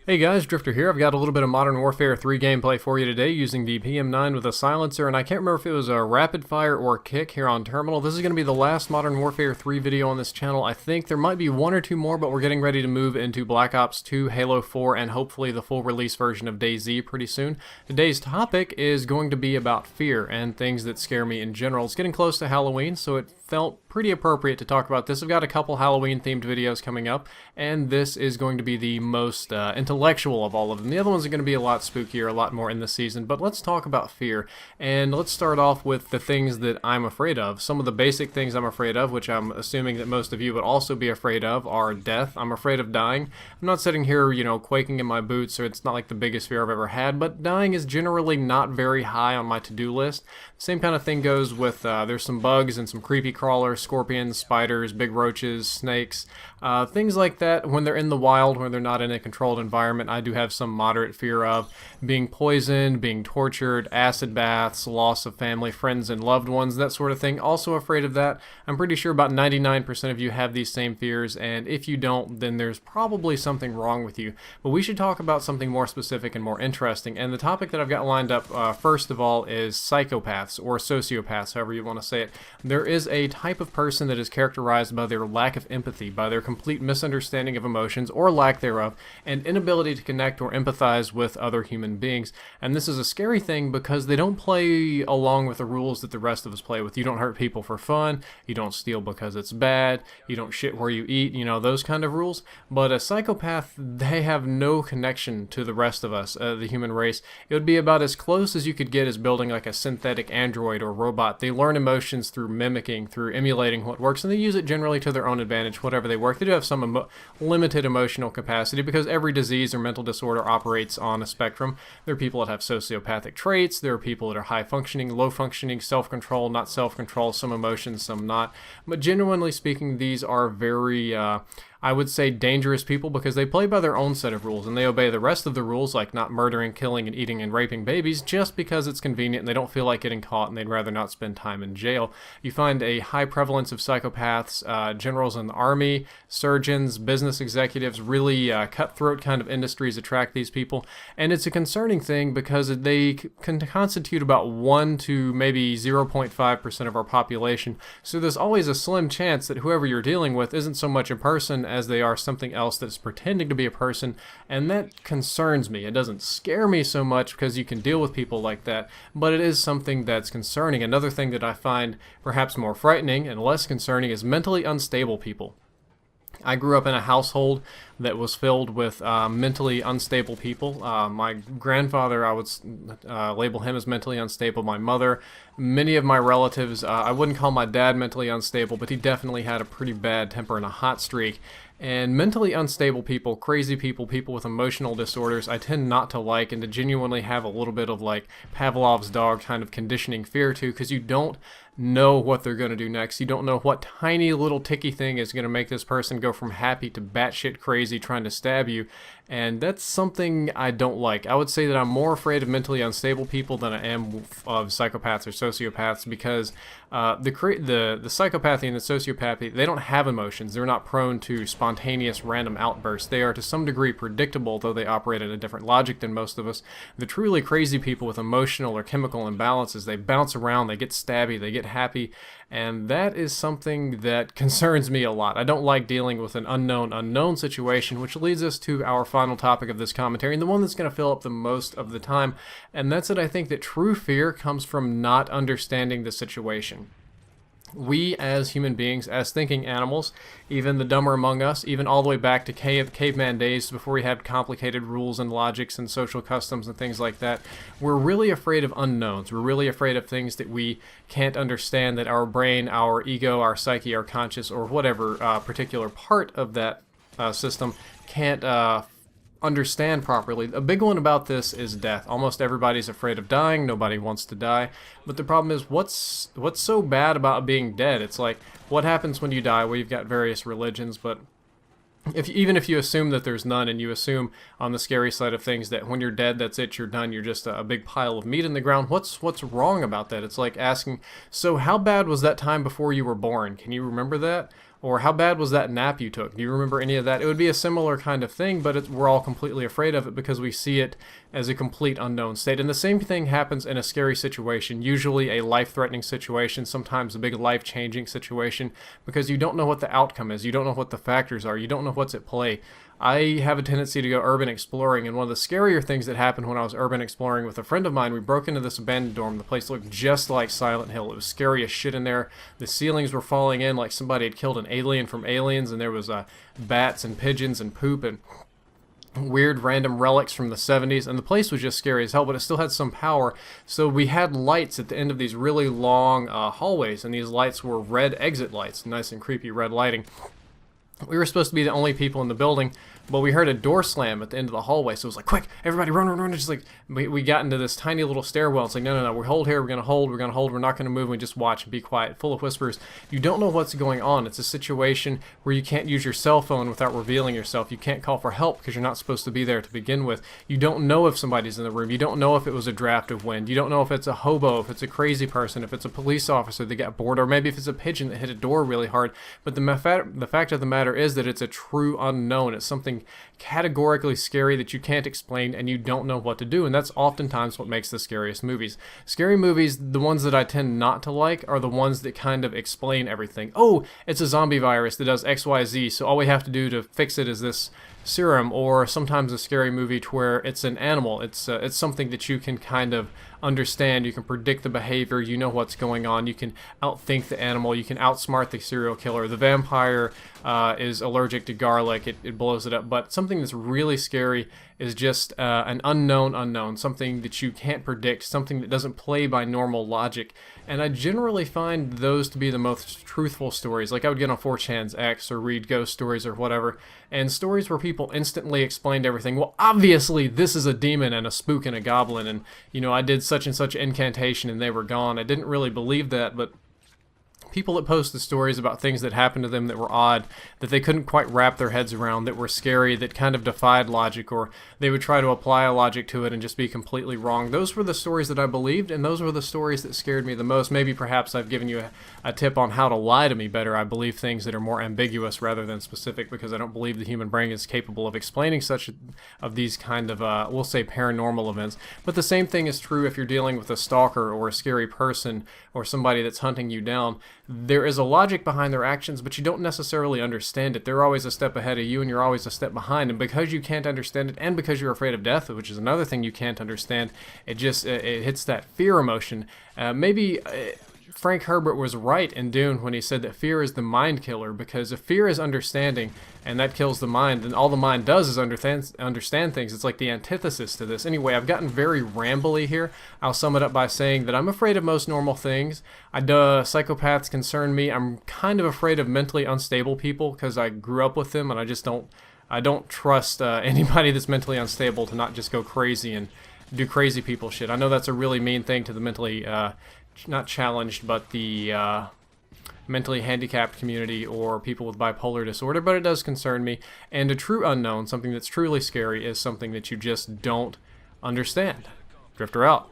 Hey guys, Drifter here. I've got a little bit of Modern Warfare 3 gameplay for you today using the PM9 with a silencer, and I can't remember if it was a rapid fire or a kick here on terminal. This is going to be the last Modern Warfare 3 video on this channel. I think there might be one or two more, but we're getting ready to move into Black Ops 2, Halo 4, and hopefully the full release version of DayZ pretty soon. Today's topic is going to be about fear and things that scare me in general. It's getting close to Halloween, so it felt pretty appropriate to talk about this. I've got a couple Halloween-themed videos coming up, and this is going to be the most intellectual of all of them. The other ones are going to be a lot spookier, a lot more in the season, but let's talk about fear. And let's start off with the things that I'm afraid of. Some of the basic things I'm afraid of, which I'm assuming that most of you would also be afraid of, are death. I'm afraid of dying. I'm not sitting here, quaking in my boots, or it's not like the biggest fear I've ever had, but dying is generally not very high on my to-do list. Same kind of thing goes with, there's some bugs and some creepy crawlers, scorpions, spiders, big roaches, snakes, things like that. When they're in the wild, when they're not in a controlled environment, I do have some moderate fear of being poisoned, being tortured, acid baths, loss of family, friends, and loved ones, that sort of thing. Also afraid of that. I'm pretty sure about 99% of you have these same fears, and if you don't, then there's probably something wrong with you. But we should talk about something more specific and more interesting, and the topic that I've got lined up first of all is psychopaths, or sociopaths, however you want to say it. There is a type of person that is characterized by their lack of empathy, by their complete misunderstanding of emotions, or lack thereof, and inability to connect or empathize with other human beings. And this is a scary thing because they don't play along with the rules that the rest of us play with. You don't hurt people for fun, you don't steal because it's bad, you don't shit where you eat, those kind of rules. But a psychopath, they have no connection to the rest of us, the human race. It would be about as close as you could get as building like a synthetic android or robot. They learn emotions through mimicking, through emulating what works, and they use it generally to their own advantage, whatever they work. They do have some limited emotional capacity because every disease or mental disorder operates on a spectrum. There are people that have sociopathic traits, there are people that are high functioning, low functioning, self-control, not self-control, some emotions, some not. But genuinely speaking, these are very I would say dangerous people because they play by their own set of rules and they obey the rest of the rules, like not murdering, killing, and eating and raping babies, just because it's convenient and they don't feel like getting caught and they'd rather not spend time in jail. You find a high prevalence of psychopaths, generals in the army, surgeons, business executives, really cutthroat kind of industries attract these people. And it's a concerning thing because they can constitute about 1 to maybe 0.5% of our population. So there's always a slim chance that whoever you're dealing with isn't so much a person as they are something else that's pretending to be a person, and that concerns me. It doesn't scare me so much because you can deal with people like that, but it is something that's concerning. Another thing that I find perhaps more frightening and less concerning is mentally unstable people. I grew up in a household that was filled with mentally unstable people. My grandfather, I would label him as mentally unstable. My mother, many of my relatives, I wouldn't call my dad mentally unstable, but he definitely had a pretty bad temper and a hot streak. And mentally unstable people, crazy people, people with emotional disorders, I tend not to like and to genuinely have a little bit of like Pavlov's dog kind of conditioning fear to, because you don't know what they're going to do next. You don't know what tiny little ticky thing is going to make this person go from happy to batshit crazy trying to stab you. And that's something I don't like. I would say that I'm more afraid of mentally unstable people than I am of psychopaths or sociopaths because the psychopathy and the sociopathy, they don't have emotions. They're not prone to spontaneous random outbursts. They are to some degree predictable, though they operate at a different logic than most of us. The truly crazy people with emotional or chemical imbalances, they bounce around, they get stabby, they get happy, and that is something that concerns me a lot. I don't like dealing with an unknown situation, which leads us to our final topic of this commentary, and the one that's going to fill up the most of the time, and that's that I think that true fear comes from not understanding the situation. We as human beings, as thinking animals, even the dumber among us, even all the way back to caveman days before we had complicated rules and logics and social customs and things like that, we're really afraid of unknowns. We're really afraid of things that we can't understand, that our brain, our ego, our psyche, our conscious, or whatever particular part of that system can't understand properly. A big one about this is death. Almost everybody's afraid of dying. Nobody wants to die. But the problem is, what's so bad about being dead? It's like, what happens when you die? Well, you've got various religions, but even if you assume that there's none, and you assume on the scary side of things that when you're dead, that's it, you're done, you're just a big pile of meat in the ground, what's wrong about that? It's like asking, so how bad was that time before you were born? Can you remember that? Or how bad was that nap you took? Do you remember any of that? It would be a similar kind of thing, but we're all completely afraid of it because we see it as a complete unknown state. And the same thing happens in a scary situation, usually a life-threatening situation, sometimes a big life-changing situation, because you don't know what the outcome is. You don't know what the factors are. You don't know what's at play. I have a tendency to go urban exploring, and one of the scarier things that happened when I was urban exploring with a friend of mine, we broke into this abandoned dorm. The place looked just like Silent Hill. It was scary as shit in there. The ceilings were falling in like somebody had killed an alien from Aliens, and there was bats and pigeons and poop and weird random relics from the 70s, and the place was just scary as hell, but it still had some power. So we had lights at the end of these really long hallways, and these lights were red exit lights, nice and creepy red lighting. We were supposed to be the only people in the building, but we heard a door slam at the end of the hallway, so it was like, quick, everybody run, run, run. Just like, we got into this tiny little stairwell. It's like, no, we hold here, we're going to hold, we're not going to move, we just watch and be quiet, full of whispers. You don't know what's going on. It's a situation where you can't use your cell phone without revealing yourself. You can't call for help because you're not supposed to be there to begin with. You don't know if somebody's in the room. You don't know if it was a draft of wind. You don't know if it's a hobo, if it's a crazy person, if it's a police officer that got bored, or maybe if it's a pigeon that hit a door really hard. But the fact of the matter is that it's a true unknown. It's something categorically scary that you can't explain, and you don't know what to do, and that's oftentimes what makes the scariest movies. Scary movies, the ones that I tend not to like, are the ones that kind of explain everything. Oh, it's a zombie virus that does XYZ, so all we have to do to fix it is this serum. Or sometimes a scary movie to where it's an animal. It's something that you can kind of understand. You can predict the behavior. You know what's going on. You can outthink the animal. You can outsmart the serial killer. The vampire is allergic to garlic. It blows it up. But something that's really scary is just an unknown, something that you can't predict, something that doesn't play by normal logic. And I generally find those to be the most truthful stories. Like I would get on 4chan's X or read ghost stories or whatever, and stories where people instantly explained everything. Well, obviously this is a demon and a spook and a goblin, and you know, I did such and such incantation and they were gone. I didn't really believe that, but people that post the stories about things that happened to them that were odd, that they couldn't quite wrap their heads around, that were scary, that kind of defied logic, or they would try to apply a logic to it and just be completely wrong. Those were the stories that I believed, and those were the stories that scared me the most. Maybe perhaps I've given you a tip on how to lie to me better. I believe things that are more ambiguous rather than specific, because I don't believe the human brain is capable of explaining such of these kind of, we'll say, paranormal events. But the same thing is true if you're dealing with a stalker or a scary person or somebody that's hunting you down. There is a logic behind their actions, but you don't necessarily understand it. They're always a step ahead of you, and you're always a step behind. And because you can't understand it, and because you're afraid of death, which is another thing you can't understand, it just it hits that fear emotion. Maybe Frank Herbert was right in Dune when he said that fear is the mind killer, because if fear is understanding and that kills the mind, then all the mind does is understand things. It's like the antithesis to this. Anyway, I've gotten very rambly here. I'll sum it up by saying that I'm afraid of most normal things. Psychopaths concern me. I'm kind of afraid of mentally unstable people because I grew up with them, and I don't trust anybody that's mentally unstable to not just go crazy and do crazy people shit. I know that's a really mean thing to the mentally not challenged, but the mentally handicapped community or people with bipolar disorder, but it does concern me. And a true unknown, something that's truly scary, is something that you just don't understand. Drifter out.